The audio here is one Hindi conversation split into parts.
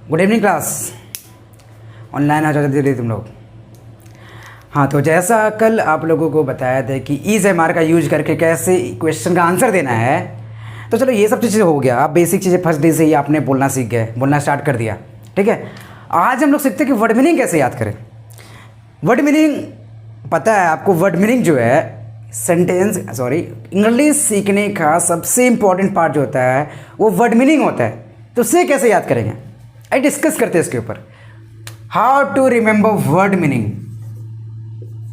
Good evening class. ऑनलाइन आ जाते थे तुम लोग। हाँ, तो जैसा कल आप लोगों को बताया था कि EasyMR का यूज करके कैसे क्वेश्चन का आंसर देना है, तो चलो ये सब चीज़ें हो गया। आप बेसिक चीज़ें फर्स्ट डे से ही आपने बोलना सीख गए, बोलना स्टार्ट कर दिया। ठीक है, आज हम लोग सीखते हैं कि वर्ड मीनिंग कैसे याद करें। वर्ड मीनिंग पता है आपको? वर्ड मीनिंग जो है इंग्लिश सीखने का सबसे इंपॉर्टेंट पार्ट जो होता है वो वर्ड मीनिंग होता है। तो उसे कैसे याद करेंगे, आई डिस्कस करते हैं इसके ऊपर। How to remember word meaning.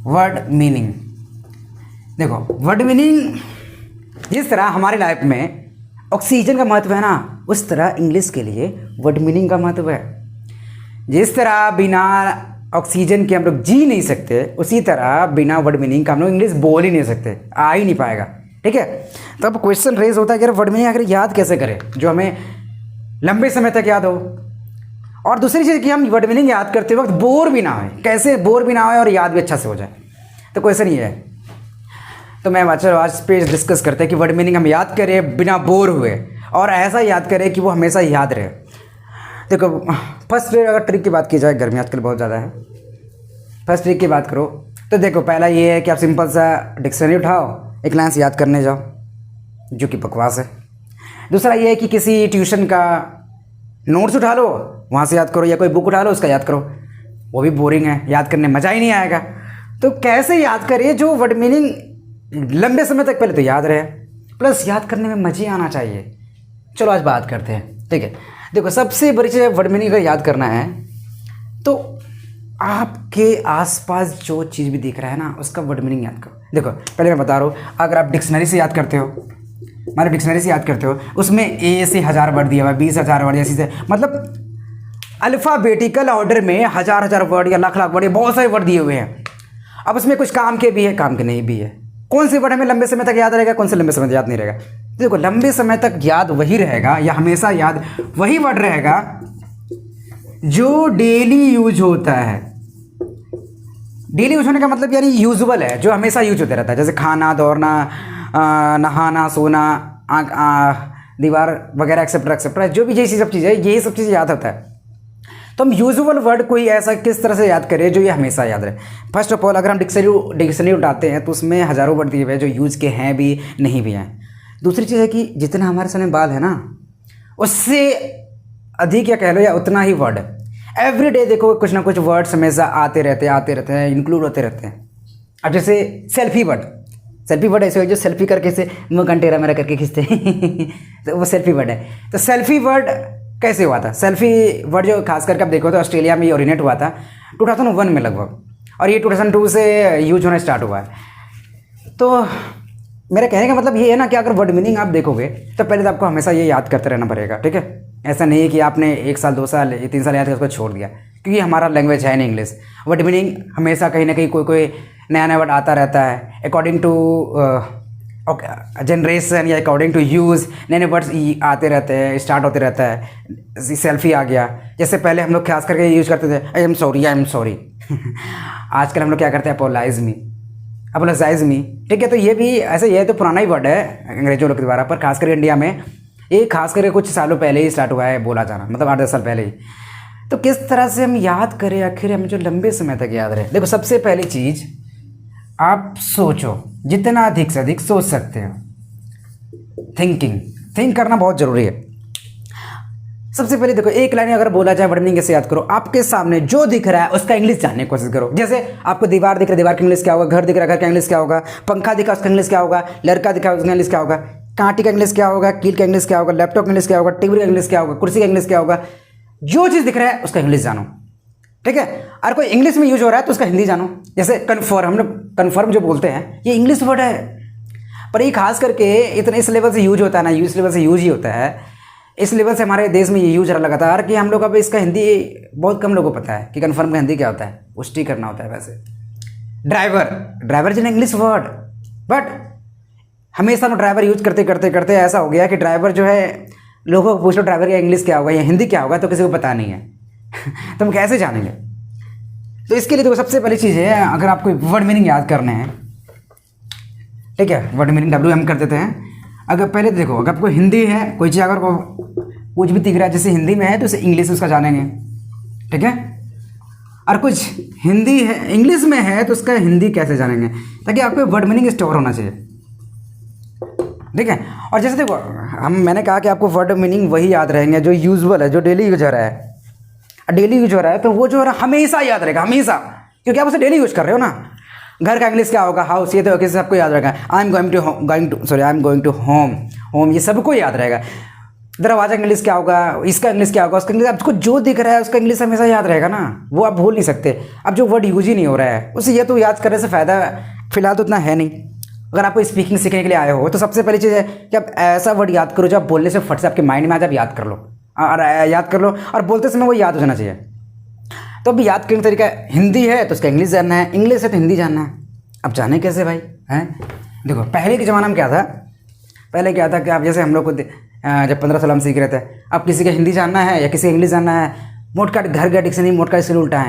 Word meaning देखो, वर्ड मीनिंग जिस तरह हमारी लाइफ में ऑक्सीजन का महत्व है ना, उस तरह इंग्लिश के लिए वर्ड मीनिंग का महत्व है। जिस तरह बिना ऑक्सीजन के हम लोग जी नहीं सकते, उसी तरह बिना वर्ड मीनिंग का हम लोग इंग्लिश बोल ही नहीं सकते, आ ही नहीं पाएगा। ठीक है, तो अब क्वेश्चन रेज होता है कि वर्ड मीनिंग अगर याद कैसे करें जो हमें लंबे समय तक याद हो, और दूसरी चीज़ कि हम वर्ड मीनिंग याद करते वक्त बोर भी ना हो। कैसे बोर भी ना हो और याद भी अच्छा से हो जाए। तो क्वेश्चन ये है, तो मैं आज पे डिस्कस करते हैं कि वर्ड मीनिंग हम याद करें बिना बोर हुए, और ऐसा याद करें कि वो हमेशा याद रहे। देखो, फर्स्ट अगर ट्रिक की बात की जाए, गर्मी आजकल बहुत ज़्यादा है, फर्स्ट ट्रिक की बात करो तो देखो, पहला ये है कि आप सिंपल सा डिक्शनरी उठाओ, एक लाइन से याद करने जाओ, जो कि बकवास है। दूसरा ये है कि किसी ट्यूशन का नोट्स उठा लो, वहाँ से याद करो, या कोई बुक उठा लो उसका याद करो, वो भी बोरिंग है, याद करने मज़ा ही नहीं आएगा। तो कैसे याद करिए जो वर्ड मीनिंग लंबे समय तक पहले तो याद रहे, प्लस याद करने में मज़े आना चाहिए। चलो आज बात करते हैं। ठीक है, देखो सबसे बड़ी चीज़ वर्ड मीनिंग अगर याद करना है तो आपके आसपास जो चीज़ भी दिख रहा है ना, उसका वर्ड मीनिंग याद करो। देखो पहले मैं बता रहा हूँ, अगर आप डिक्शनरी से याद करते हो, हमारे डिक्शनरी से याद करते हो, उसमें ए से 1000 वर्ड दिया हुआ है, 20,000 वर्ड, ऐसी से मतलब अल्फ़ाबेटिकल ऑर्डर में हज़ार वर्ड या लाख वर्ड, बहुत सारे वर्ड दिए हुए हैं। अब उसमें कुछ काम के भी है, काम के नहीं भी है। कौन से वर्ड हमें लंबे समय तक याद रहेगा, कौन से लंबे समय तक याद नहीं रहेगा। देखो लंबे समय तक याद वही रहेगा, या हमेशा याद वही वर्ड रहेगा जो डेली यूज होता है। डेली यूज होने का मतलब यानी यूजुअल है, जो हमेशा यूज होता रहता है, जैसे खाना, दौड़ना, नहाना, सोना, दीवार वगैरह एक्सेट्रा, जो भी यही सब चीज़ें, यही सब चीज़ें याद होता है। तो हम यूजुअल वर्ड कोई ऐसा किस तरह से याद करें जो ये हमेशा याद रहे। फर्स्ट ऑफ ऑल, अगर हम डिक्शनरी उठाते हैं तो उसमें हज़ारों वर्ड दिए हुए हैं जो यूज के हैं भी, नहीं भी हैं। दूसरी चीज़ है कि जितना हमारे सामने बाल है ना, उससे अधिक या कह लो या उतना ही वर्ड है। एवरी डे देखो कुछ ना कुछ वर्ड्स हमेशा आते रहते हैं, इंक्लूड होते रहते हैं। अब जैसे सेल्फी वर्ड ऐसे हो जो सेल्फी करके से मुँह कंटेरा मेरा करके खींचते हैं तो वो सेल्फी वर्ड है। तो सेल्फी वर्ड कैसे हुआ था? सेल्फी वर्ड जो खास करके आप देखो तो ऑस्ट्रेलिया में ये ओरिजिनेट हुआ था 2001 में लगभग, और ये 2002 से यूज होना स्टार्ट हुआ है। तो मेरा कहने का मतलब ये है ना कि अगर वर्ड मीनिंग आप देखोगे तो पहले तो आपको हमेशा ये याद करते रहना पड़ेगा। ठीक है, ऐसा नहीं है कि आपने 1 साल 2 साल 3 साल याद करके उसको छोड़ दिया, क्योंकि हमारा लैंग्वेज है नहीं इंग्लिश। वर्ड मीनिंग हमेशा कहीं ना कहीं कोई नया वर्ड आता रहता है, अकॉर्डिंग टू जनरेशन या अकॉर्डिंग टू यूज़ नए वर्ड्स आते रहते हैं, स्टार्ट होते रहता है। सेल्फी आ गया, जैसे पहले हम लोग खास करके यूज़ करते थे आई एम सॉरी आजकल हम लोग क्या करते हैं, अपोलाइज मी। ठीक है, तो ये भी ऐसे, ये तो पुराना ही वर्ड है अंग्रेजों लोग के द्वारा, पर खासकर इंडिया में ये खास करके कुछ सालों पहले ही स्टार्ट हुआ है बोला जाना, मतलब 8-10 साल पहले ही। तो किस तरह से हम याद करें आखिर हमें जो लंबे समय तक याद रहे। देखो सबसे पहली चीज़, आप सोचो, जितना अधिक से अधिक सोच सकते हो। थिंक करना बहुत ज़रूरी है। सबसे पहले देखो, एक लाइन अगर बोला जाए वर्ड मीनिंग कैसे याद करो, आपके सामने जो दिख रहा है उसका इंग्लिश जानने की कोशिश करो। जैसे आपको दीवार दिख रहा है, दीवार का इंग्लिश क्या होगा, घर दिख रहा है, घर का इंग्लिश क्या होगा, पंखा दिखा उसका इंग्लिश क्या होगा, लड़का दिखा उसका इंग्लिश क्या होगा, कांटी का इंग्लिश क्या होगा, कील का इंग्लिश क्या होगा, लैपटॉप का इंग्लिश क्या होगा, टीवी का इंग्लिश क्या होगा, कुर्सी का इंग्लिश क्या होगा। जो चीज़ दिख रहा है उसका इंग्लिश जानो। ठीक है, और कोई इंग्लिश में यूज हो रहा है तो उसका हिंदी जानो। जैसे कन्फर्म, हम लोग कन्फर्म जो बोलते हैं ये इंग्लिश वर्ड है, पर ये खास करके इतने इस लेवल से यूज होता है ना, इस लेवल से यूज ही होता है, इस लेवल से हमारे देश में ये यूज रहा लगातार कि हम लोग अब इसका हिंदी बहुत कम लोगों को पता है कि कन्फर्म का हिंदी क्या होता है, पुष्टि करना होता है। वैसे driver is an English word, but हमेशा हम ड्राइवर यूज करते ऐसा हो गया कि ड्राइवर जो है, लोगों को पूछ लो ड्राइवर का इंग्लिश क्या होगा या हिंदी क्या होगा, तो किसी को पता नहीं है तो हम कैसे जानेंगे। तो इसके लिए देखो सबसे पहली चीज़ है, अगर आपको वर्ड मीनिंग याद करने हैं, ठीक है, वर्ड मीनिंग WM कर देते हैं। अगर पहले देखो, अगर आपको हिंदी है, कोई चीज़ अगर को कुछ भी दिख रहा है जैसे हिंदी में है तो उसे इंग्लिश उसका जानेंगे, ठीक है। और कुछ हिंदी है इंग्लिश में है तो उसका हिंदी कैसे जानेंगे, ताकि आपको वर्ड मीनिंग स्टोर होना चाहिए, ठीक है। और जैसे देखो मैंने कहा कि आपको वर्ड मीनिंग वही याद रहेंगे जो यूजुअल है, जो डेली यूज हो रहा है। डेली यूज हो रहा है तो वो जो है हमेशा याद रहेगा, हमेशा, क्योंकि आप उसे डेली यूज कर रहे हो ना। घर का इंग्लिश क्या होगा, हाउस, ये तो किसी सबको याद रहेगा। I am going to home, ये सबको याद रहेगा। दरवाजा का इंग्लिश क्या होगा, इसका इंग्लिश क्या होगा, उसका इंग्लिश, आपको जो दिख रहा है उसका इंग्लिश हमेशा याद रहेगा ना, वो आप भूल नहीं सकते। अब जो वर्ड यूज ही नहीं हो रहा है उसे ये तो याद करने से फ़ायदा फिलहाल तो उतना है नहीं। अगर आपको स्पीकिंग सीखने के लिए आए हो तो सबसे पहली चीज़ है कि आप ऐसा वर्ड याद करो जो आप बोलने से फट से आपके माइंड में आ जाए, आप याद कर लो और बोलते समय वो याद हो जाना चाहिए। तो अभी याद करने का तरीका हिंदी है तो उसका इंग्लिश जानना है, इंग्लिश है तो हिंदी जानना है। अब जाने कैसे भाई हैं? देखो पहले के ज़माना में क्या था, पहले क्या था कि आप जैसे हम लोग को जब 15-16 में सीख रहे थे, अब किसी का हिंदी जानना है या किसी का इंग्लिश जानना है, मोटकाट घर का डिक्शनरी मोटकाट इसलिए उल्टा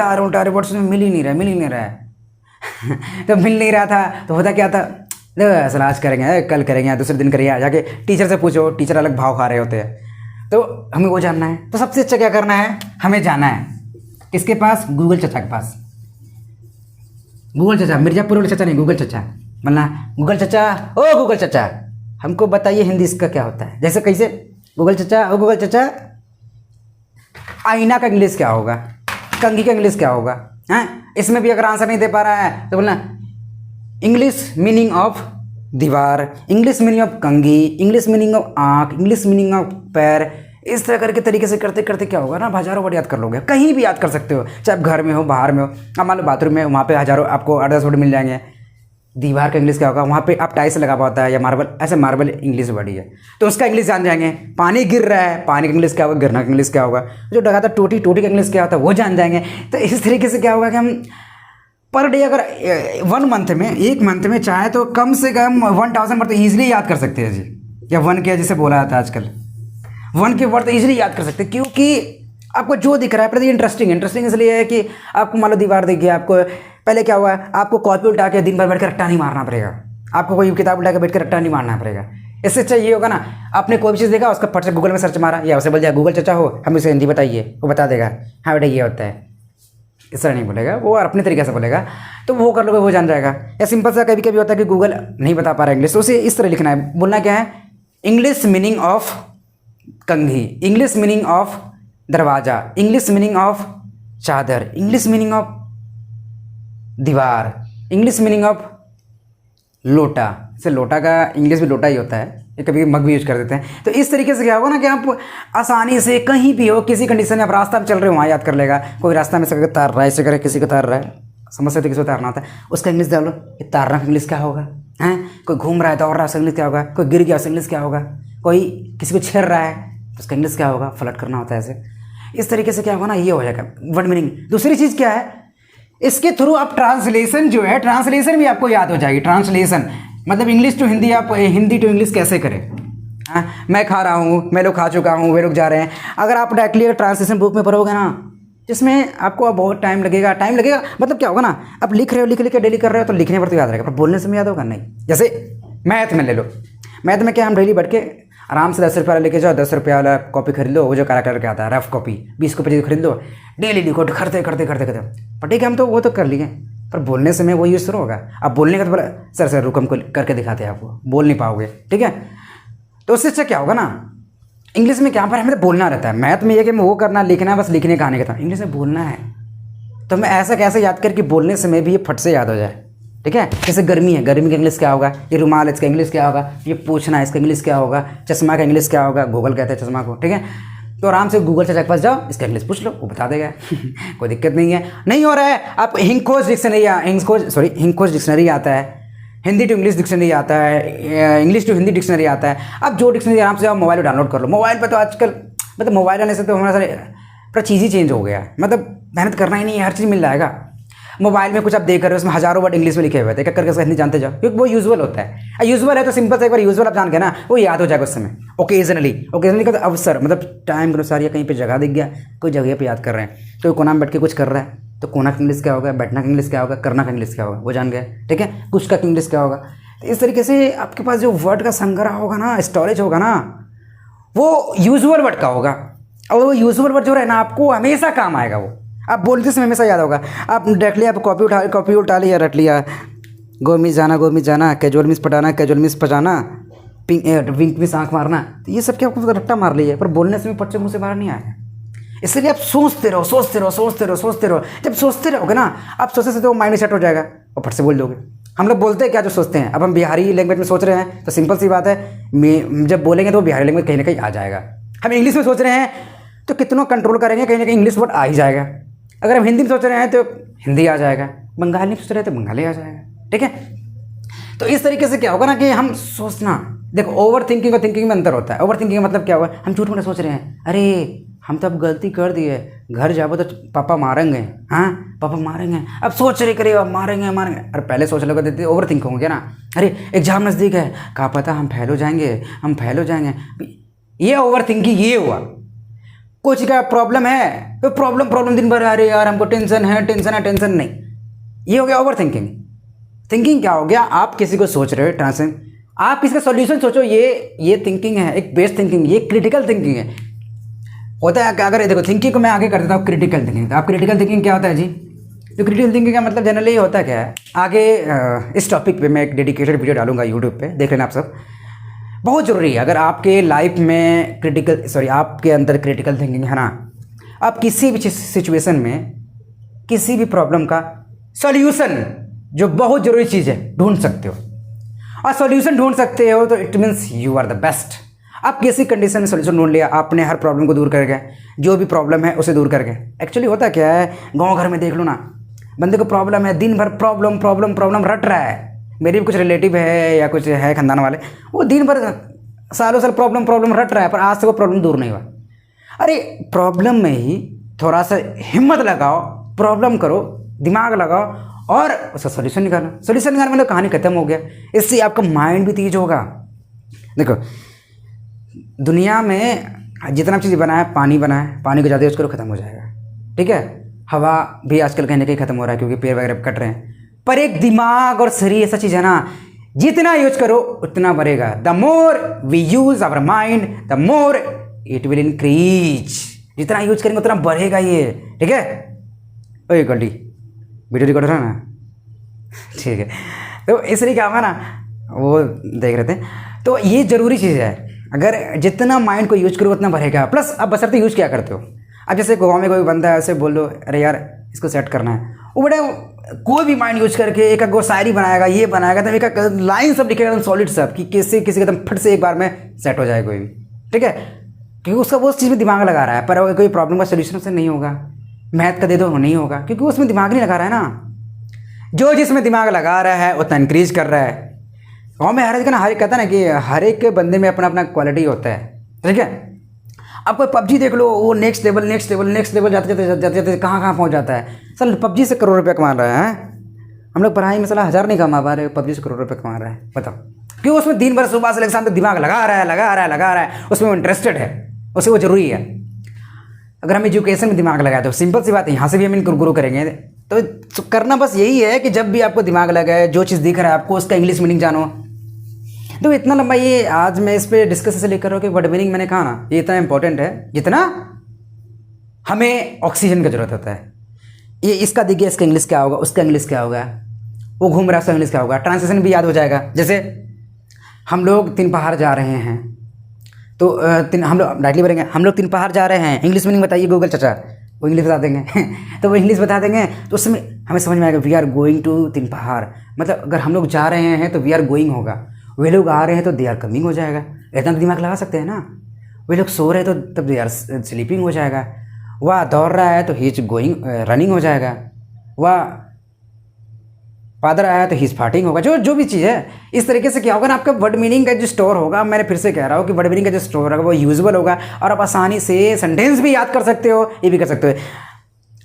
आ रहा है वर्ड्स में मिल ही नहीं रहा है तो मिल नहीं रहा था तो होता क्या था, देखो असल आज करेंगे, कल करेंगे, दूसरे दिन करेंगे, जाके टीचर से पूछो, टीचर अलग भाव खा रहे होते हैं। तो हमें वो जानना है, तो सबसे अच्छा क्या करना है, हमें जाना है किसके पास, गूगल चचा के पास। गूगल चचा, मिर्जापुर वाले चचा नहीं, गूगल चचा, बोलना गूगल चचा, ओ गूगल चचा हमको बताइए हिंदी इसका क्या होता है। जैसे कैसे, गूगल चचा, ओ गूगल चचा आईना का इंग्लिश क्या होगा, कंघी का इंग्लिश क्या होगा, हैं? इसमें भी अगर आंसर नहीं दे पा रहा है तो बोलना इंग्लिश मीनिंग ऑफ दीवार, इंग्लिश मीनिंग ऑफ कंघी, इंग्लिश मीनिंग ऑफ आँख, इंग्लिश मीनिंग ऑफ पैर। इस तरह करके तरीके से करते करते क्या होगा ना, हज़ारों वर्ड याद कर लोगे, कहीं भी याद कर सकते हो, चाहे आप घर में हो बाहर में हो। अब मान लो बाथरूम में, वहाँ पे हज़ारों आपको 8-10 वर्ड मिल जाएंगे। दीवार का इंग्लिश क्या होगा, वहाँ पे आप टाइल्स लगा पाता है या मार्बल, ऐसे मार्बल इंग्लिश वर्ड ही है तो उसका इंग्लिश जान जाएंगे। पानी गिर रहा है, पानी का इंग्लिश क्या होगा, गिरना का इंग्लिश क्या होगा। जो लगातार टूटी का इंग्लिश क्या होता है वो जान जाएंगे। तो इस तरीके से क्या होगा कि हम पर डे अगर 1 मंथ में चाहे तो कम से कम 1000 वर्ड तो ईजिली याद कर सकते हैं जी, या 1 के जैसे बोला जाता है आजकल, 1 के वर्ड तो ईजिली याद कर सकते हैं, क्योंकि आपको जो दिख रहा है प्रति इंटरेस्टिंग इसलिए है कि आपको मान लो दीवार दिख गया, आपको पहले क्या हुआ, आपको कॉपी उठा के दिन भर बैठ कर रट्टा नहीं मारना पड़ेगा, आपको कोई किताब उठा के बैठ कर रट्टा नहीं मारना पड़ेगा। इससे अच्छा ये होगा ना, आपने कोई भी चीज़ देखा उसका फट से गूगल में सर्च मारा, या उसे बोल दिया गूगल चचा हो हमें इसे हिंदी बताइए, वो बता देगा, हाँ बेटा ये होता है। इस तरह नहीं बोलेगा वो, अपने तरीके से बोलेगा, तो वो कर लोगे वो जान जाएगा। या सिंपल सा कभी कभी होता है कि गूगल नहीं बता पा रहा इंग्लिश, तो उसे इस तरह लिखना है, बोलना क्या है, इंग्लिश मीनिंग ऑफ कंघी, इंग्लिश मीनिंग ऑफ दरवाज़ा, इंग्लिश मीनिंग ऑफ चादर, इंग्लिश मीनिंग ऑफ दीवार, इंग्लिश मीनिंग ऑफ लोटा। से लोटा का इंग्लिश भी लोटा ही होता है, ये कभी मग भी यूज कर देते हैं। तो इस तरीके से क्या होगा ना कि आप आसानी से कहीं भी हो, किसी कंडीशन में आप रास्ता में चल रहे हो वहाँ याद कर लेगा। कोई रास्ता में से तार रहा है, ऐसे करे किसी को तार रहा है, समझ सकते किसी को तारना आता है, उसका इंग्लिश डालो, ये तारना का इंग्लिश क्या होगा, हैं? कोई घूम रहा है दौड़ रहा है, उसका इंग्लिश क्या होगा, कोई गिर गया उसका इंग्लिश क्या होगा, कोई किसी को छेड़ रहा है उसका इंग्लिश क्या होगा, फ्लर्ट करना होता है ऐसे। इस तरीके से क्या होगा ना, ये हो जाएगा वर्ड मीनिंग। दूसरी चीज़ क्या है, इसके थ्रू आप ट्रांसलेशन जो है, ट्रांसलेशन भी आपको याद हो जाएगी। ट्रांसलेशन मतलब इंग्लिश टू हिंदी, आप हिंदी टू इंग्लिश कैसे करें। हाँ, मैं खा रहा हूँ, मैं लोग खा चुका हूँ, वे लोग जा रहे हैं। अगर आप डायरेक्टली ट्रांसलेशन बुक में पढ़ोगे ना, जिसमें आपको बहुत टाइम लगेगा मतलब क्या होगा ना, आप लिख रहे हो, लिख के डेली कर रहे हो तो लिखने पर तो याद रहेगा, पर बोलने से याद होगा नहीं। जैसे मैथ में ले लो, मैथ में क्या हम डेली बैठ के आराम से 10 रुपये वाला लेके जाओ, 10 रुपये वाला कॉपी खरीद लो, वो जो कैरेक्टर का आता है रफ कॉपी 20 को 25 खरीद लो, डेली लिखो, करते पर ठीक है हम तो वो तो कर लिए, पर बोलने से में वो यूज़ शुरू होगा। अब बोलने का तो बोला सर रुक हमको करके दिखाते हैं, आपको बोल नहीं पाओगे, ठीक है। तो उससे अच्छा क्या होगा ना, इंग्लिश में क्या पर हमें बोलना रहता है। मैथ में ये कि मैं वो करना लिखना है, बस लिखने का आने का था, इंग्लिश में बोलना है। तो मैं ऐसा कैसे याद करके बोलने से में भी ये फट से याद हो जाए, ठीक है। जैसे गर्मी है, गर्मी का इंग्लिश क्या होगा, ये रुमाल है इसका इंग्लिश क्या होगा, ये पूछना है इसका इंग्लिश क्या होगा, चश्मा का इंग्लिश क्या होगा, गूगल कहते हैं चश्मा को, ठीक है। तो आराम से गूगल चचा के पास जाओ, इसका इंग्लिश पूछ लो, वो बता देगा कोई दिक्कत नहीं है। नहीं हो रहा है, आप हिंखोज डिक्शनरी आता है, हिंदी टू इंग्लिश डिक्शनरी आता है, इंग्लिश टू हिंदी डिक्शनरी आता है। अब जो डिक्शनरी आराम से आप मोबाइल पर डाउनलोड कर लो। मोबाइल पर तो आजकल मतलब मोबाइल आने से तो हमारा सारे पूरा चीज़ ही चेंज हो गया है, मतलब मेहनत करना ही नहीं है, हर चीज़ मिल जाएगा। मोबाइल में कुछ आप देख रहे हो, उसमें हज़ारों वर्ड इंग्लिश में लिखे हुए थे, एक करके उसका हिंदी जानते जाओ, क्योंकि वो यूजुअल होता है। यूजुअल है तो सिंपल से एक बार यूजुअल आप जान गए ना, वो याद हो जाएगा उस समय। ओकेजनली का अवसर मतलब टाइम के अनुसार, या कहीं पे जगह दिख गया, कोई जगह पे याद कर रहे हैं, तो कोना में बैठ के कुछ कर रहा है, तो कोना का इंग्लिश क्या होगा, बैठना का इंग्लिश क्या होगा, करना का इंग्लिश क्या होगा, वो जान गए, ठीक है। कुछ का इंग्लिश क्या होगा। तो इस तरीके से आपके पास जो वर्ड का संग्रह होगा ना, स्टोरेज होगा ना, वो यूजुअल वर्ड का होगा, और वो यूजुअल वर्ड जो है ना आपको हमेशा काम आएगा। वो आप बोलते समय हमेशा याद होगा। आप रख लिया, आप कॉपी उठा लिया, रट लिया, गो मिस जाना, कैजुअल मिस पटाना, कैजुअल मिस पजाना, विंक मिस आँख मारना, तो ये सब क्या आपको रट्टा मार लिया, पर बोलने से पट से मुँह से बाहर नहीं आएगा। इसलिए आप सोचते रहो। जब सोचते रहोगे ना, आप सोचते तो माइंड सेट हो जाएगा और फट से बोल दोगे। हम लोग बोलते हैं क्या जो सोचते हैं। अब हम बिहारी लैंग्वेज में सोच रहे हैं तो सिंपल सी बात है, जब बोलेंगे तो बिहारी लैंग्वेज कहीं ना कहीं आ जाएगा। हम इंग्लिश में सोच रहे हैं तो कितना कंट्रोल करेंगे, कहीं ना कहीं इंग्लिश वर्ड आ ही जाएगा। अगर हम हिंदी में सोच रहे हैं तो हिंदी आ जाएगा, बंगाली में सोच रहे हैं तो बंगाली आ जाएगा। ठीक है, तो इस तरीके से क्या होगा ना कि हम सोचना, देखो ओवर थिंकिंग और थिंकिंग में अंतर होता है। ओवर थिंकिंग का मतलब क्या हुआ, हम झूठ मूठ सोच रहे हैं, अरे हम तो अब गलती कर दी है, घर जाओ तो पापा मारेंगे, हाँ पापा मारेंगे, अब सोच रहे करे अब मारेंगे। अरे पहले सोच लोगे देते ओवर थिंक होंगे ना, अरे एग्जाम नज़दीक है, कहा पता हम फेल हो जाएंगे। ये ओवर थिंकिंग ये हुआ। कुछ का प्रॉब्लम है तो प्रॉब्लम दिन भर, अरे यार हमको टेंशन नहीं, ये हो गया ओवर थिंकिंग। थिंकिंग क्या हो गया, आप किसी को सोच रहे हो ट्रांसेंड, आप किसी का सॉल्यूशन सोचो, ये थिंकिंग है, एक बेस्ट थिंकिंग, ये क्रिटिकल थिंकिंग है। होता है क्या, अगर देखो थिंकिंग को मैं आगे कर देता हूँ क्रिटिकल थिंकिंग। तो आप क्रिटिकल थिंकिंग क्या होता है जी, तो क्रिटिकल थिंकिंग का मतलब जनरली ये होता क्या है, आगे इस टॉपिक पे मैं एक डेडिकेटेड वीडियो डालूंगा यूट्यूब पे, देख लेना आप सब। बहुत ज़रूरी है अगर आपके लाइफ में आपके अंदर क्रिटिकल थिंकिंग है ना, आप किसी भी सिचुएशन में किसी भी प्रॉब्लम का सॉल्यूशन, जो बहुत ज़रूरी चीज़ है, ढूंढ सकते हो। और सॉल्यूशन ढूंढ सकते हो तो it means you are the best. आप किसी कंडीशन में सॉल्यूशन ढूंढ लिया, आपने हर प्रॉब्लम को दूर कर गए, जो भी प्रॉब्लम है उसे दूर कर गए। एक्चुअली होता क्या है, गांव घर में देख लो ना, बंदे को प्रॉब्लम है, दिन भर प्रॉब्लम रट रहा है। मेरी भी कुछ रिलेटिव है या कुछ है खानदान वाले, वो दिन भर सालों साल प्रॉब्लम रट रहा है, पर आज से वो प्रॉब्लम दूर नहीं हुआ। अरे प्रॉब्लम में ही थोड़ा सा हिम्मत लगाओ, प्रॉब्लम करो, दिमाग लगाओ और उसका सोल्यूशन निकालना मतलब कहानी खत्म हो गया। इससे आपका माइंड भी तेज होगा। देखो दुनिया में जितना चीज़ बना है, पानी बना है, पानी को ज़्यादा यूज़ करो खत्म हो जाएगा। ठीक है, हवा भी आजकल कहीं ना कहीं खत्म हो रहा है क्योंकि पेड़ वगैरह कट रहे हैं। पर एक दिमाग और शरीर ऐसा चीज़ है ना, जितना यूज करो उतना बढ़ेगा। The more we use our mind the more it will increase. जितना यूज करेंगे उतना बढ़ेगा ये। ठीक है, ओए गड्डी वीडियो रिकॉर्ड हो रहा ना, ठीक है। तो इसलिए क्या होगा ना, वो देख रहे थे, तो ये ज़रूरी चीज़ है। अगर जितना माइंड को यूज करो उतना बढ़ेगा। प्लस अब बशर्ते यूज क्या करते हो। अब जैसे गाँव में कोई बंदा है, ऐसे बोलो अरे यार इसको सेट करना है, वो बड़े कोई भी माइंड यूज करके एक गो शायरी बनाएगा, ये बनाएगा, तो एक लाइन सब लिखेगा एकदम सॉलिड सब, कि किसी का एकदम फट से एक बार में सेट हो जाए कोई भी। ठीक है, क्योंकि उसका वो उस चीज़ में दिमाग लगा रहा है। पर कोई प्रॉब्लम का सोल्यूशन उससे नहीं होगा, मैथ का दे दो नहीं होगा, क्योंकि वो उसमें दिमाग नहीं लगा रहा है ना। जो जिसमें दिमाग लगा रहा है उतना इंक्रीज कर रहा है। गाँव में हर एक ना, हर एक कहता है ना कि हर एक बंदे में अपना अपना क्वालिटी होता है। ठीक है, अब कोई पबजी देख लो, वो नेक्स्ट लेवल जाते कहाँ पहुँच जाता है। सर पबजी से करोड़ रुपया कमा रहा है। हम लोग पढ़ाई में साला 1000 नहीं कमा पा रहे, पबजी से करोड़ रुपये कमा रहा है। बताओ क्यों? उसमें दिन भर सुबह से लेकर शाम तक दिमाग लगा रहा है, उसमें वो इंटरेस्टेड है, उसे वो जरूरी है। अगर हम एजुकेशन में दिमाग लगाए तो सिंपल सी बात है, यहाँ से भी हम इनको ग्रो करेंगे। तो करना बस यही है कि जब भी आपको दिमाग लगाए, जो चीज़ दिख रहा है आपको उसका इंग्लिश मीनिंग जानो। तो इतना लंबा ये आज मैं इस पर डिस्कस से लेकर रहा हूँ कि वर्ड मीनिंग मैंने कहा ना, ये इतना इंपॉर्टेंट है जितना हमें ऑक्सीजन की जरूरत होता है। ये इसका देखिए, इसका इंग्लिश क्या होगा, उसका इंग्लिश क्या होगा, वो घूम रहा है उसका इंग्लिश क्या होगा, ट्रांसलेशन भी याद हो जाएगा। जैसे हम लोग 3 पहाड़ जा रहे हैं, तो हम लोग डायरेक्टली बोलेंगे हम लोग 3 पहाड़ जा रहे हैं, इंग्लिश मीनिंग बताइए गूगल चाचा, वो इंग्लिश बता देंगे तो वो इंग्लिश बता देंगे, तो उसमें हमें समझ में आएगा वी आर गोइंग टू 3 पहाड़। मतलब अगर हम लोग जा रहे हैं तो वी आर गोइंग होगा, वे लोग आ रहे हैं तो दे आर कमिंग हो जाएगा। इतना तो दिमाग लगा सकते हैं ना। वे लोग सो रहे हैं तो तब दे आर स्लीपिंग हो जाएगा। वह दौड़ रहा है तो ही इज गोइंग रनिंग हो जाएगा। वह फादर आया तो ही इज फार्टिंग होगा। जो भी चीज़ है, इस तरीके से क्या होगा ना, आपका वर्ड मीनिंग का जो स्टोर होगा, मैंने फिर से कह रहा हूँ कि वर्ड मीनिंग का जो स्टोर होगा वो यूजुअल होगा, और आप आसानी से सेंटेंस भी याद कर सकते हो, ये भी कर सकते हो।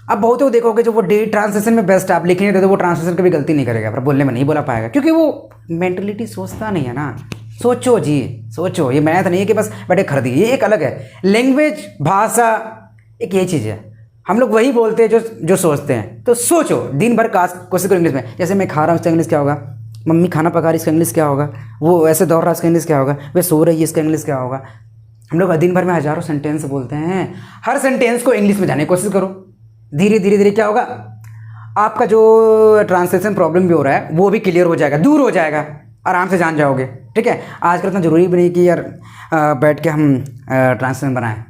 अब बहुत लोग देखोगे जो वो डी ट्रांसलेशन में बेस्ट आप लिखने देते तो वो ट्रांसलेशन कभी गलती नहीं करेगा, पर बोलने में नहीं बोला पाएगा, क्योंकि वो मेंटलिटी सोचता नहीं है ना। सोचो जी, सोचो। ये मैथ नहीं है कि बस बैठे खरीदी, ये एक अलग है। लैंग्वेज, भाषा एक ये चीज़ है। हम लोग वही बोलते हैं जो सोचते हैं। तो सोचो दिन भर कोशिश करो इंग्लिश में। जैसे मैं खा रहा हूँ इसका इंग्लिश क्या होगा, मम्मी खाना पका रही इसका इंग्लिश क्या होगा, वो ऐसे दौड़ रहा है इसका इंग्लिश क्या होगा, वे सो रही है इसका इंग्लिश क्या होगा। हम लोग दिन भर में हज़ारों सेंटेंस बोलते हैं, हर सेंटेंस को इंग्लिश में जाने की कोशिश करो। धीरे धीरे धीरे क्या होगा, आपका जो ट्रांसलेशन प्रॉब्लम भी हो रहा है वो भी क्लियर हो जाएगा, दूर हो जाएगा, आराम से जान जाओगे। ठीक है, आजकल इतना ज़रूरी भी नहीं कि यार बैठ के हम ट्रांसलेशन बनाएं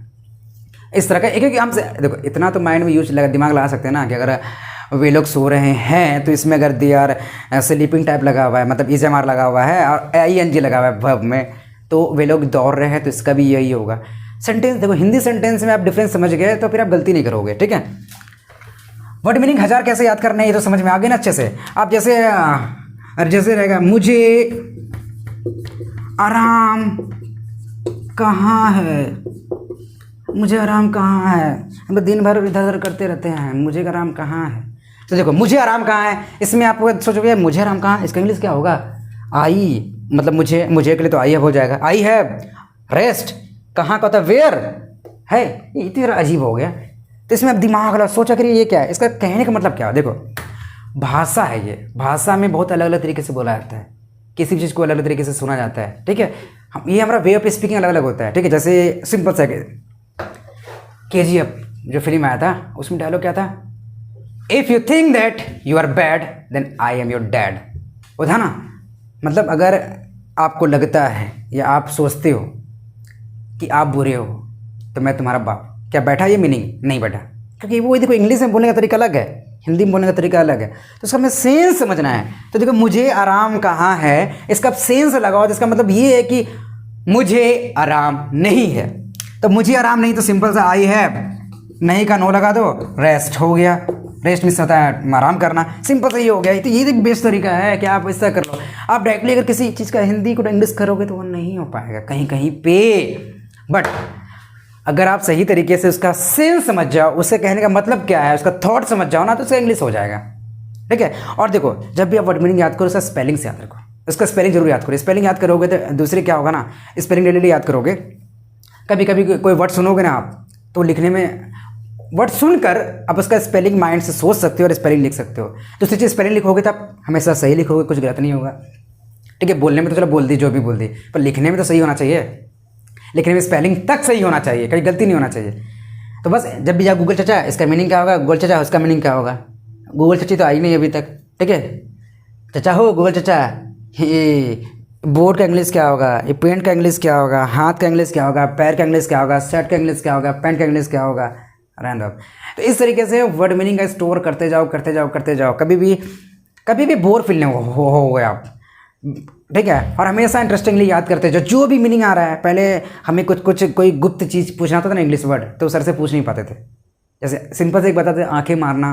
इस तरह का। एक हमसे देखो, इतना तो माइंड में यूज लगा, दिमाग लगा सकते हैं ना कि अगर वे लोग सो रहे हैं तो इसमें अगर दे आर स्लीपिंग टाइप लगा हुआ है, मतलब EMR लगा हुआ है और ING लगा हुआ है वर्ब में, तो वे लोग दौड़ रहे हैं तो इसका भी यही होगा। सेंटेंस देखो, हिंदी सेंटेंस में आप डिफरेंस समझ गए तो फिर आप गलती नहीं करोगे। ठीक है, वर्ड मीनिंग 1000 कैसे याद करना है ये तो समझ में आ गया ना अच्छे से। आप जैसे रहेगा, मुझे आराम कहाँ है, मुझे आराम कहाँ है, हम तो दिन भर इधर उधर करते रहते हैं, मुझे आराम कहाँ है। तो देखो, मुझे आराम कहाँ है, इसमें आपको सोचोगे मुझे आराम कहाँ है, इसका इंग्लिश क्या होगा, आई, मतलब मुझे के लिए तो आई है हो जाएगा, आई है रेस्ट, कहाँ का होता है वेयर है, ये इतना अजीब हो गया। तो इसमें अब दिमाग लगा, सोचा करिए ये क्या है, इसका कहने का मतलब क्या है। देखो, भाषा है ये, भाषा में बहुत अलग अलग तरीके से बोला जाता है, किसी भी चीज़ को अलग अलग तरीके से सुना जाता है। ठीक है, ये हमारा वे ऑफ स्पीकिंग अलग अलग होता है। ठीक है, जैसे सिंपल सा KGF जो फिल्म आया था उसमें डायलॉग क्या था, if you think that you are bad then I am your dad. वो था ना, मतलब अगर आपको लगता है या आप सोचते हो कि आप बुरे हो तो मैं तुम्हारा बाप। क्या बैठा ये मीनिंग? नहीं बैठा, क्योंकि वो देखो इंग्लिश में बोलने का तरीका अलग है, हिंदी में बोलने का तरीका अलग है, तो उसका हमें सेंस समझना है। तो देखो, मुझे आराम कहाँ है, इसका सेंस लगाओ, जिसका मतलब ये है कि मुझे आराम नहीं है। तो मुझे आराम नहीं तो सिंपल सा आई हैव, नहीं का नो लगा दो, रेस्ट हो गया। रेस्ट मिस होता है आराम करना, सिंपल सा ये हो गया। तो ये एक बेस्ट तरीका है कि आप ऐसा कर लो। आप डायरेक्टली अगर किसी चीज़ का हिंदी को इंग्लिश करोगे तो वो नहीं हो पाएगा कहीं कहीं पे। बट अगर आप सही तरीके से उसका सेंस समझ जाओ, उससे कहने का मतलब क्या है, उसका थॉट समझ जाओ ना, तो उसका इंग्लिश हो जाएगा। ठीक है, और देखो, जब भी आप वर्ड मीनिंग याद करो उसका स्पेलिंग से याद रखो, उसका स्पेलिंग जरूर याद करो। स्पेलिंग याद करोगे तो दूसरी क्या होगा ना, स्पेलिंग डेली याद करोगे। कभी कभी कोई वर्ड सुनोगे ना आप, तो लिखने में वर्ड सुनकर आप उसका स्पेलिंग माइंड से सोच सकते हो और स्पेलिंग लिख सकते हो। दूसरी चीज़, स्पेलिंग लिखोगे तो आप हमेशा सही लिखोगे, कुछ गलत नहीं होगा। ठीक है, बोलने में तो चलो बोल दी जो भी बोल दी, पर लिखने में तो सही होना चाहिए, लिखने में स्पेलिंग तक सही होना चाहिए, कहीं गलती नहीं होना चाहिए। तो बस जब भी जाओ गूगल चाचा इसका मीनिंग क्या होगा, गूगल चाचा उसका मीनिंग क्या होगा। गूगल चाची तो आई नहीं अभी तक। ठीक है, चाचा हो गूगल चाचा, ये बोर्ड का इंग्लिश क्या होगा, ये पेंट का इंग्लिश क्या होगा, हाथ का इंग्लिश क्या होगा, पैर का इंग्लिश क्या होगा, शर्ट का इंग्लिश क्या होगा, पैंट का इंग्लिश क्या होगा, रैंडम। तो इस तरीके से वर्ड मीनिंग का स्टोर करते जाओ करते जाओ करते जाओ, कभी भी बोर फील नहीं हो गए आप। ठीक है, और हमेशा इंटरेस्टिंगली याद करते जाओ जो भी मीनिंग आ रहा है। पहले हमें कोई गुप्त चीज़ पूछना था ना इंग्लिश वर्ड, तो सर से पूछ नहीं पाते थे। जैसे सिंपल से एक बताते, आंखें मारना,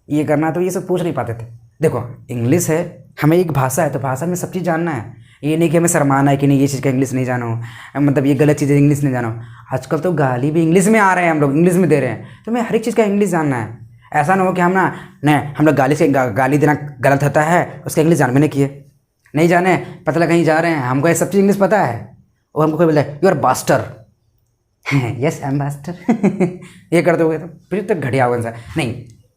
ये करना, तो ये सब पूछ नहीं पाते थे। देखो, इंग्लिश है, हमें एक भाषा है, तो भाषा में सब चीज़ जानना है। ये नहीं कि हमें शर्माना है कि नहीं ये चीज़ का इंग्लिश नहीं जानो, मतलब ये गलत चीज़ है इंग्लिश नहीं जानो। आजकल तो गाली भी इंग्लिश में आ रहे हैं, हम लोग इंग्लिश में दे रहे हैं, तो हमें हर एक चीज़ का इंग्लिश जानना है। ऐसा ना हो कि हम लोग गाली देना गलत होता है, उसका इंग्लिश जान भी नहीं किए, नहीं जाने, पता लगा कहीं जा रहे हैं, हमको ये सब चीज़ इंग्लिश पता है, और हमको कोई बोला you are bastard, yes I am bastard, ये कर दोगे तो फिर तक घटिया होगा इंसान। नहीं,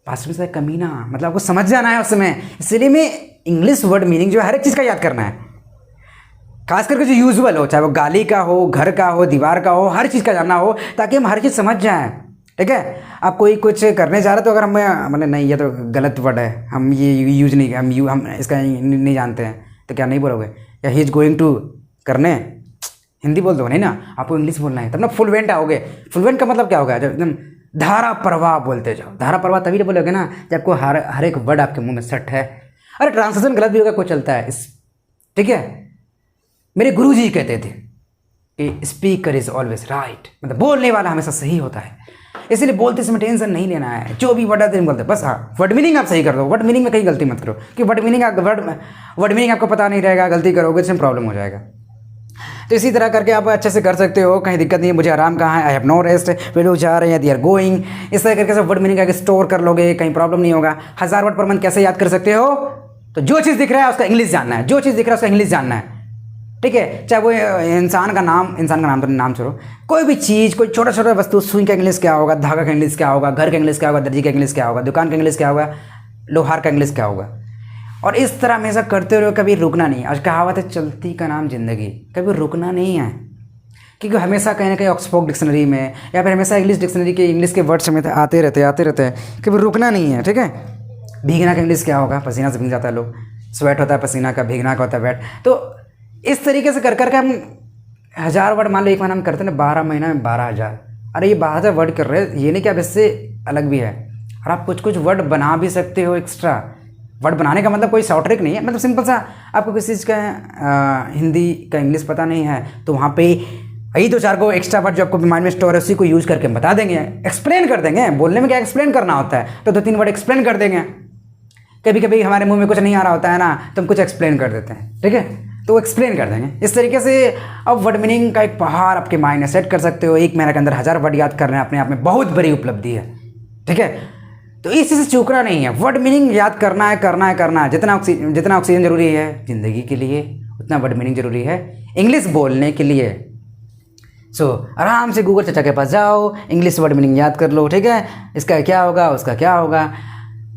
बास्टर से कमीना, मतलब आपको समझ जाना है उस समय। इसलिए में इंग्लिश वर्ड मीनिंग जो है हर एक चीज़ का याद करना है, खास करके जो यूजुअल हो, चाहे वो गाली का हो, घर का हो, दीवार का हो, हर चीज़ का जानना हो, ताकि हम हर चीज़ समझ जाएँ। ठीक है, आप कोई कुछ करने जा रहे तो अगर हम मतलब नहीं ये तो गलत वर्ड है, हम ये यूज नहीं, हम इसका नहीं जानते हैं, तो क्या नहीं बोलोगे, या ही इज़ गोइंग टू करने, हिंदी बोल दो, नहीं ना, आपको इंग्लिश बोलना है, तब ना फ्लुएंट आओगे। फ्लुएंट का मतलब क्या होगा, जब एकदम धारा प्रवाह बोलते जाओ। धारा प्रवाह तभी बोलोगे ना जब आपको हर एक वर्ड आपके मुंह में सेट है। अरे ट्रांसलेशन गलत भी होगा, कोई चलता है ठीक है। मेरे गुरुजी कहते थे कि स्पीकर इज ऑलवेज राइट, मतलब बोलने वाला हमेशा सही होता है, इसलिए बोलते समय टेंशन नहीं लेना है, जो भी वर्ड आते हैं बोलते बस। हाँ, वर्ड मीनिंग आप सही कर दो, वर्ड मीनिंग में कहीं गलती मत करो, कि वर्ड मीनिंग आपको पता नहीं रहेगा, गलती करोगे इसमें प्रॉब्लम हो जाएगा। तो इसी तरह करके आप अच्छे से कर सकते हो, कहीं दिक्कत नहीं है। मुझे आराम कहाँ है, आई हैव नो रेस्ट, वे लोग जा रहे हैं, दे आर गोइंग, इस तरह करके सब वर्ड मीनिंग आगे स्टोर कर लोगे, कहीं प्रॉब्लम नहीं होगा। 1000 वर्ड पर मंथ कैसे याद कर सकते हो, तो जो चीज़ दिख रहा है उसका इंग्लिश जानना है, जो चीज़ दिख रहा है उसका इंग्लिश जानना है। ठीक है, चाहे वो इंसान का नाम तो नाम छोड़ो, कोई भी चीज़, कोई छोटा छोटा वस्तु, सुई का इंग्लिश क्या होगा, धागा का इंग्लिश क्या होगा, घर का इंग्लिश क्या होगा, दर्जी का इंग्लिश क्या होगा, दुकान का इंग्लिश क्या होगा, लोहार का इंग्लिश क्या होगा। और इस तरह हमेशा करते रहो, कभी रुकना नहीं। आज कहावत है चलती का नाम जिंदगी, कभी रुकना नहीं है। क्योंकि हमेशा कहीं ना कहीं ऑक्सफोर्ड डिक्शनरी में या फिर हमेशा इंग्लिश के वर्ड्स में आते रहते हैं कि रुकना नहीं है, ठीक है। भीगना का इंग्लिश क्या होगा? पसीना से भीग जाता है लोग। स्वेट होता है पसीना का, भीगना का होता है वेट। तो इस तरीके से कर करके हम 1000 वर्ड, मान लो एक महीना हम करते हैं ना, 12 महीना में 12,000। अरे ये 12,000 वर्ड कर रहे हैं, ये नहीं कि आप इससे अलग भी है। और आप कुछ कुछ वर्ड बना भी सकते हो एक्स्ट्रा। वर्ड बनाने का मतलब कोई शॉर्ट ट्रिक नहीं है, मतलब सिंपल सा, आपको किसी चीज़ का हिंदी का इंग्लिश पता नहीं है तो वहाँ पे यही 2-4 को एक्स्ट्रा वर्ड जो आपको माइंड में स्टोर है उसी को यूज़ करके हम बता देंगे, एक्सप्लेन कर देंगे। बोलने में क्या एक्सप्लेन करना होता है, तो 2-3 वर्ड एक्सप्लेन कर देंगे। कभी कभी हमारे मुंह में कुछ नहीं आ रहा होता है ना, तो हम कुछ एक्सप्लेन कर देते हैं, ठीक है, तो एक्सप्लेन कर देंगे। इस तरीके से अब वर्ड मीनिंग का एक पहाड़ आपके माइंड में सेट कर सकते हो। 1 महीने के अंदर 1000 वर्ड याद करना अपने आप में बहुत बड़ी उपलब्धि है, ठीक है। तो इस चीज़ से चूकना नहीं है, वर्ड मीनिंग याद करना है। जितना ऑक्सीजन जरूरी है ज़िंदगी के लिए, उतना वर्ड मीनिंग जरूरी है इंग्लिश बोलने के लिए। आराम से गूगल चाचा के पास जाओ, इंग्लिश वर्ड मीनिंग याद कर लो, ठीक है। इसका क्या होगा, उसका क्या होगा।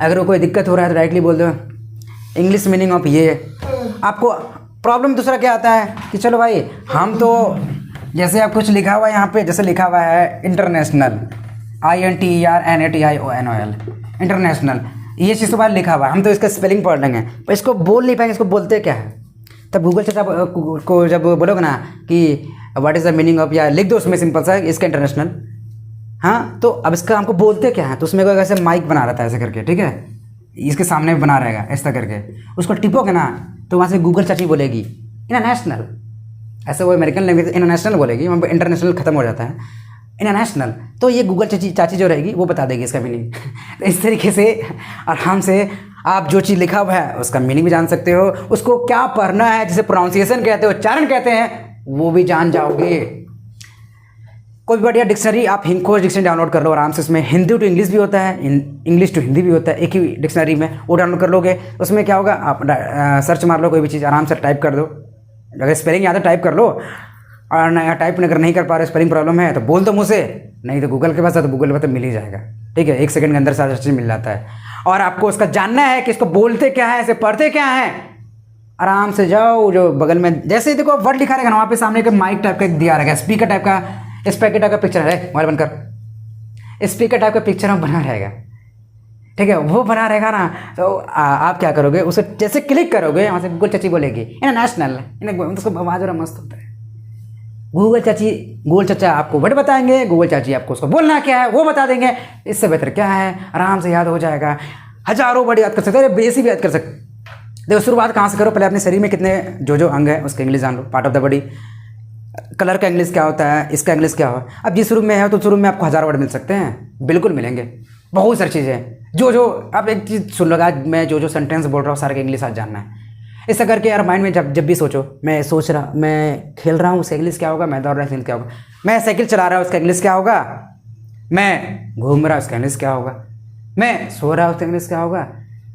अगर कोई दिक्कत हो रहा है तो डायरेक्टली बोल दो इंग्लिश मीनिंग ऑफ ये। आपको प्रॉब्लम दूसरा क्या आता है कि चलो भाई हम तो, जैसे आप कुछ लिखा हुआ है यहाँ पे, जैसे लिखा हुआ है इंटरनेशनल, INTERNATIONAL, इंटरनेशनल, ये चीज़ तो बाहर लिखा हुआ है, हम तो इसका स्पेलिंग पढ़ लेंगे पर इसको बोल नहीं पाएंगे, इसको बोलते क्या है। तब गूगल से को जब बोलोगे ना कि what is the meaning of, या लिख दो उसमें सिंपल सा इसका इंटरनेशनल, हाँ, तो अब इसका हमको बोलते क्या है, तो उसमें कोई ऐसे माइक बना रहता है ऐसे करके, ठीक है, इसके सामने बना रहेगा ऐसा करके, उसको टिपोगे ना तो वहाँ से गूगल चाची बोलेगी इंटरनेशनल, ऐसे वो अमेरिकन लैंग्वेज इंटरनेशनल बोलेगी, वहाँ पर इंटरनेशनल खत्म हो जाता है, इंटरनेशनल, तो ये गूगल चाची जो रहेगी वो बता देगी इसका मीनिंग। तो इस तरीके से आराम से आप जो चीज़ लिखा हुआ है उसका मीनिंग भी जान सकते हो, उसको क्या पढ़ना है, जिसे प्रोनाउंसिएशन कहते हो, उच्चारण कहते हैं, वो भी जान जाओगे। कोई भी बढ़िया डिक्शनरी, आप खोज डिक्शनरी डाउनलोड कर लो आराम से, उसमें हिंदी टू इंग्लिश भी होता है, इंग्लिश टू हिंदी भी होता है एक ही डिक्शनरी में, वो डाउनलोड कर लोगे। उसमें क्या होगा, आप सर्च मार लो कोई भी चीज़, आराम से टाइप कर दो। अगर स्पेलिंग याद है टाइप कर लो, और टाइप अगर नहीं कर पा रहे, स्पेलिंग प्रॉब्लम है तो बोल दो मुँह से, नहीं तो गूगल के पास है तो गूगल पर तो मिल ही जाएगा, ठीक है, 1 सेकंड के अंदर सारा चीज़ मिल जाता है। और आपको उसका जानना है कि इसको बोलते क्या है, इसे पढ़ते क्या है, आराम से जाओ, जो बगल में जैसे ही देखो वर्ड लिखा रहेगा ना, वहाँ पे सामने एक माइक टाइप का दिया रहेगा, स्पीकर टाइप का, स्पीकर टाइप का पिक्चर है, मोबाइल बंद कर, स्पीकर टाइप का पिक्चर हम बना रहेगा, ठीक है, वो बना रहेगा ना, तो आप क्या करोगे, उसे जैसे क्लिक करोगे वहाँ से गूगल चाची बोलेगी इंटरनेशनल, उसको आवाज़ जरा मस्त होता है, गूगल चाचा आपको वर्ड बताएंगे, गूगल चाची आपको उसको बोलना क्या है वो बता देंगे। इससे बेहतर क्या है, आराम से याद हो जाएगा, हज़ारों वर्ड याद कर सकते हैं, बेसिक भी याद कर सकते। देखो शुरुआत कहाँ से करो, पहले अपने शरीर में कितने जो अंग है उसका इंग्लिश जान लो, part of the body. Colour का इंग्लिश क्या होता है, इसका इंग्लिश क्या हो। अब जिस रूम में है तो शुरू में आपको 1000 वर्ड मिल सकते हैं, बिल्कुल मिलेंगे, बहुत सारी चीज़ें जो आप एक चीज़ सुन लो, आज मैं जो सेंटेंस बोल रहा हूँ सारे का इंग्लिश आज जानना है। ऐसा करके यार माइंड में जब भी सोचो, मैं खेल रहा हूँ उसका इंग्लिश क्या होगा, मैं दौड़ रहा हूँ इंग्लिश क्या होगा, मैं साइकिल चला रहा हूँ उसका इंग्लिश क्या होगा, मैं घूम रहा हूँ उसका इंग्लिश क्या होगा, मैं सो रहा हूँ उसका इंग्लिश क्या होगा,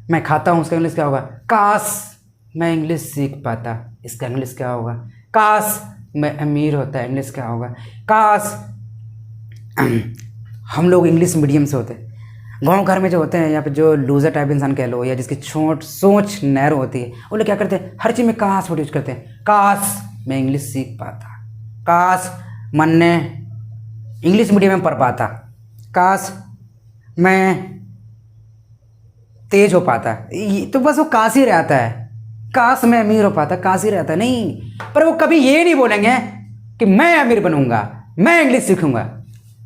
मैं खाता हूँ उसका इंग्लिश क्या होगा, काश मैं इंग्लिश सीख पाता इसका इंग्लिश क्या होगा, काश मैं अमीर होता इंग्लिश क्या होगा, काश हम लोग इंग्लिश मीडियम से होते। गांव घर में जो होते हैं या फिर जो लूजर टाइप इंसान कह लो, या जिसकी सोच नैरो होती है, वो लोग क्या करते हैं, हर चीज़ में काश वर्ड यूज करते हैं। काश मैं इंग्लिश सीख पाता, काश मन ने इंग्लिश मीडियम में पढ़ पाता, काश मैं तेज हो पाता, तो बस वो काश ही रहता है, काश मैं अमीर हो पाता, काश ही रहता है। नहीं, पर वो कभी ये नहीं बोलेंगे कि मैं अमीर बनूंगा, मैं इंग्लिश सीखूंगा,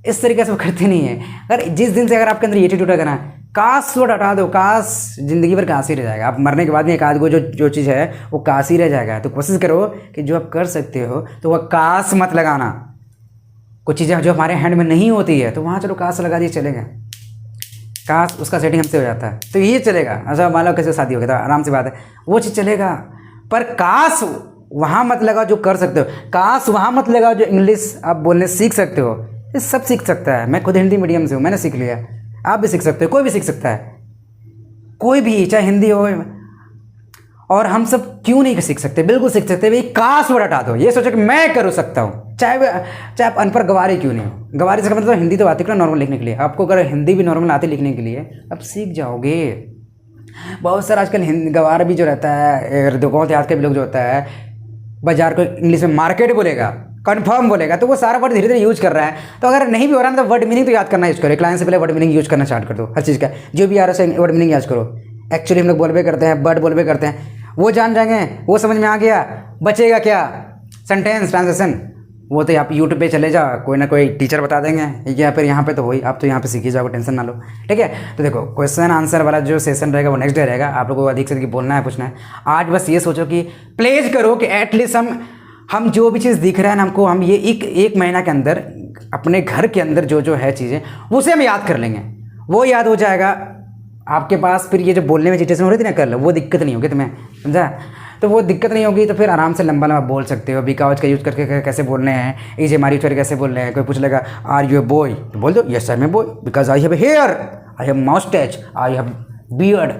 इस तरीके से वो करते नहीं है। अगर जिस दिन से अगर आपके अंदर ये एटीट्यूड है ना, काश वर्ड हटा दो, काश जिंदगी भर काश ही रह जाएगा। आप मरने के बाद में एक आध को जो चीज़ है वो काश ही रह जाएगा। तो कोशिश करो कि जो आप कर सकते हो तो वह काश मत लगाना। कुछ चीज़ें जो हमारे हैंड में नहीं होती है तो वहाँ चलो काश लगा दिए चलेगा, काश उसका सेटिंग हमसे हो जाता है तो ये चलेगा। अच्छा मान लो कैसे शादी हो गया तो आराम से बात है, वो चीज़ चलेगा, पर काश वहाँ मत लगाओ जो कर सकते हो, काश वहाँ मत लगाओ जो इंग्लिश आप बोलने सीख सकते हो। ये सब सीख सकता है, मैं खुद हिंदी मीडियम से हूँ, मैंने सीख लिया, आप भी सीख सकते हो, कोई भी सीख सकता है, कोई भी, चाहे हिंदी हो। और हम सब क्यों नहीं सीख सकते, बिल्कुल सीख सकते हैं। भाई काश वर्ड हटा दो, ये सोचो कि मैं कर सकता हूँ, चाहे आप अनपढ़ गवारी क्यों नहीं हो। गवारी से मतलब हिंदी तो आती है ना नॉर्मल लिखने के लिए, आपको अगर हिंदी भी नॉर्मल आती लिखने के लिए आप सीख जाओगे। बहुत सारा आजकल गवार भी जो रहता है, दुकान देहात के भी लोग जो होता है बाजार को इंग्लिश में मार्केट बोलेगा, कन्फर्म बोलेगा, तो वो सारा वर्ड धीरे धीरे यूज कर रहा है। तो अगर नहीं भी हो रहा है तो वर्ड मीनिंग तो याद करना यूज करो। क्लाइंट से पहले वर्ड मीनिंग यूज करना स्टार्ट कर दो, हर चीज़ का जो भी आ रहा है वर्ड मीनिंग याद करो। एक्चुअली हम लोग बोलबे करते हैं, वर्ड बोलबे करते हैं, वो जान जाएंगे, वो समझ में आ गया, बचेगा क्या? सेंटेंस ट्रांसलेशन, वो तो आप यूट्यूब पे चले जाओ, कोई ना कोई टीचर बता देंगे, या फिर यहाँ पे तो वही, आप तो यहाँ पे सीख ही जाओगे, टेंशन ना लो, ठीक है। तो देखो क्वेश्चन आंसर वाला जो सेशन रहेगा वो नेक्स्ट डे रहेगा। आप लोगों को अधिक से अधिक बोलना है, पूछना है। आज बस ये सोचो कि प्लेज करो कि एटलीस्ट हम जो भी चीज़ दिख रहा है ना हमको, हम ये एक महीना के अंदर अपने घर के अंदर जो है चीज़ें, उसे हम याद कर लेंगे। वो याद हो जाएगा आपके पास, फिर ये जो बोलने में जिटेशन हो रही थी ना कर वो दिक्कत नहीं होगी तुम्हें, समझा? तो वो दिक्कत नहीं होगी, तो फिर आराम से लंबा लंबा बोल सकते हो। बिकॉज का यूज़ करके कैसे बोलने हैं, इज एम आर यूज करके कैसे बोलने हैं। कोई पूछ लेगा आर यू ए बॉय, तो बोल दो yes I am a boy because I have hair, I have moustache, I have beard.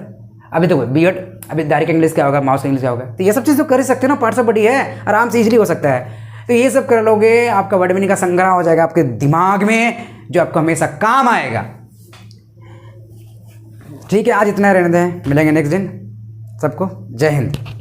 अभी तो बियर्ड, अभी दाढ़ी का इंग्लिश क्या होगा, माउस का इंग्लिश क्या होगा? तो ये सब चीज़ तो कर ही सकते हो ना, पार्ट्स ऑफ बॉडी है, आराम से इजीली हो सकता है। तो ये सब कर लोगे, आपका वर्ड मीनिंग का संग्रह हो जाएगा आपके दिमाग में, जो आपको हमेशा काम आएगा। ठीक है, आज इतना रहने दें, मिलेंगे नेक्स्ट दिन। सबको जय हिंद।